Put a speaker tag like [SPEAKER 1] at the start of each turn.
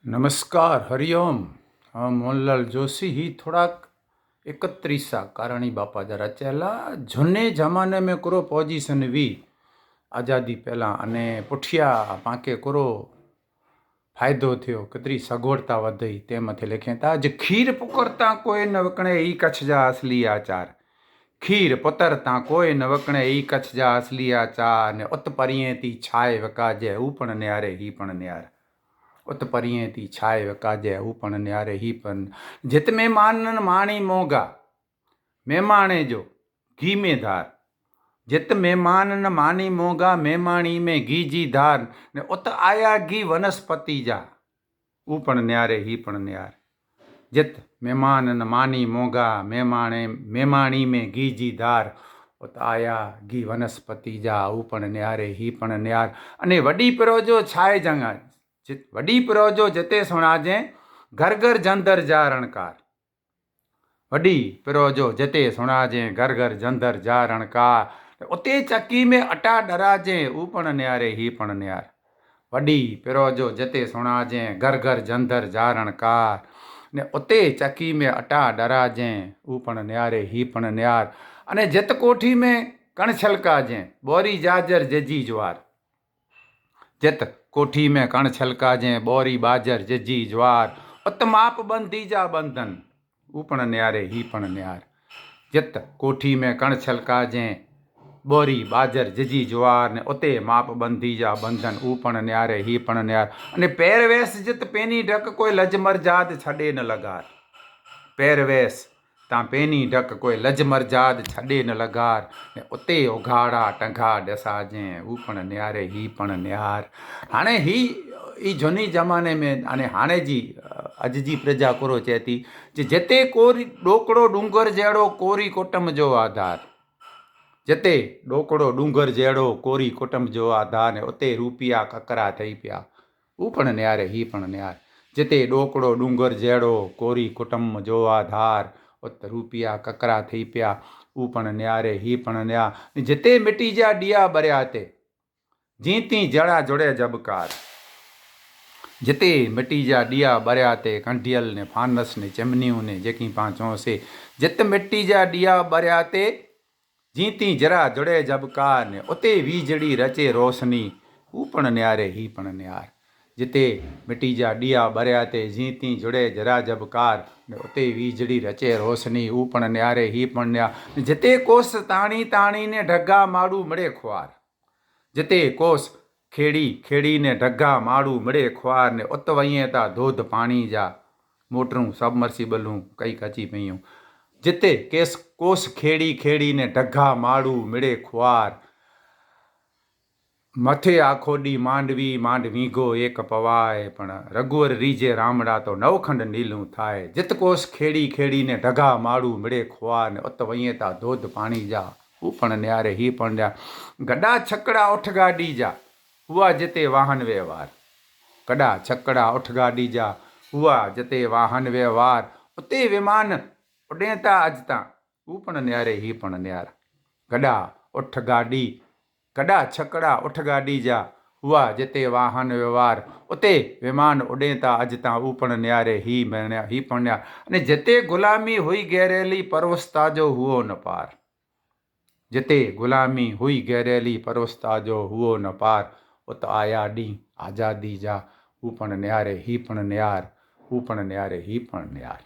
[SPEAKER 1] नमस्कार हरिओम। हाँ मोहनलाल जोशी ही थोड़ाक 31 कारणी बापा जरा चेला झुने जमाने में करो पोजीशन वी आज़ादी पहला अने पुठिया पाके करो फायदो थियो केतरी सगवड़ता वधई ते मथे लिखें था ज खीर पुकरता कोई न वकणे ई कच्छ जा असली आचार। खीर पुतरता कोई न वकणे ई कच्छ जा असली आचार ने उत परिए थी छाए वकाजे हू पण न्यारे ही पण न्यार। उत परिए थी छाए वकाजे हू पण न्यारे ही पण जित में मानन माणी मोगा मेहमाणे जो घी में धार। जित मेहमानन मानी मोगा मेहमाणी में घी जी धार ने उत आया घी वनस्पति जा ऊ पण न्यारे ही पण न्यार। जित मेहमानन मानी मोगा मेहमाणी में घी जी धार उत आया घी वनस्पति जा ऊ पण न्यारे ही पण न्यार। अने वडी पिरोजो छाए जंगा वडी पिरोजो जिते सुणाजे घर घर जंदर जा रणकार। वडी पिरोजो जिते सुणाजे घर घर जंदर जा रणकार उते चक्की में अटा डराजे ऊ पण न्यारे ही पण न्यार। वडी पिरोजो जिते सुणाजे घर घर जंदर जा रणकार ने उते चक्की में अटा डराजे ऊ पण न्यारे ही पण न्यार। अने जित कोठी में कण छलकाजे बोरी जाजर जजी ज्वार। जित कोठी में कण छलकाजे बोरी बाजर जजी ज्वार उत माप बंधी जा बंधन ऊ पण न्यारे ही पण न्यार। जित कोठी में कण छलकाजे बोरी बाजर जजी ज्वार ने उते माप बंधी जा बंधन ऊ पण न्यारे ही पण न्यार। अने पैरवेस जित पेनी ढक कोई लज मरजाद छड़े न लगार। पैरवेस ता पेनी ढक कोई लज मरजाद छड़े न लगार ने उते उघाड़ा टंगा डसाजे ऊ पण न्यारे ही पण न्यार। हाणे ही झुनी जमाने में अने हाणे जी अज जी प्रजा कोरो चेती जिते कोरी डोकड़ो डूंगर जहिड़ो कोरी कुटुंब जो आधार। जिते डोकड़ो डूंगर जहिड़ो कोरी कुटुंब जो आधार ने उते रुपिया ककरा थई पिया ऊ पण न्यारे ही पण न्यार। जिते डोकड़ो डूंगर जहिड़ो कोरी कुटुंब जो आधार उत रुपिया ककरा थई पिया ऊ पण न्यारे ही पण न्यार। जिते मिट्टी जा डिया बरिया ते जीती जड़ा जुड़े जबकार। जिते मिट्टी जा डिया बरिया ते कंढियल ने फानस ने चिमनियूं ने जेकी पां चओसीं जित मिट्टी जा डिया बरिया ते जीती जरा जुड़े जबकार ने उते वीजड़ी रचे रोशनी ऊ पण न्यारे ही पण न्यार। जिते मिट्टी जा डिया बरिया ते जीती जुड़े जरा जबकार ने उते वीजड़ी रचे रोशनी ऊ पण न्यारे ही पण न्यार। जिते कोस ताणी ताणी ने ढगा माड़ू मड़े ख्वार। जिते कोस खेड़ी खेड़ी ने ढगा माड़ू मिड़े ख्वार ने उत वईं था धोध पाणी जा मोटरूं सबमर्सिबलूं कई कची पयूं। जिते कोस खेड़ी खेड़ी ने ढगा माड़ू मिड़े ख्वार मथे आखोडी मांडवी मांड वीघो एक पवाए पण रघुवर रीजे रामड़ा तो नवखंड नीलूं थाए। जित कोस खेड़ी खेड़ी ने ढगा माड़ू मिड़े ख्वार ने उत वईं था धोध पाणी जा ऊ पण न्यारे ही पण न्यार। गड्डा छकड़ा उठ गाडी जा हुआ जिते वाहन व्यवहार। गड्डा छकड़ा उठ गाडी जा हुआ जिते वाहन व्यवहार उते विमान उडेता अजता ऊ पण न्यारे ही पण न्यार। गड्डा उठ गाडी गड्डा छकड़ा उठ गाडी जा हुआ जिते वाहन व्यवहार उते विमान उडेता अजता ऊ पण न्यारे ही पण न्यार। अने जिते गुलामी हुई गहरेली परवस्ता जो हुओ न पार। जिते गुलामी हुई गहरेली परवस्ता जो हुओ न पार उत आया डी आज़ादी जा ऊ पण न्यारे ही पण न्यार ऊ पण न्यारे ही पण न्यार।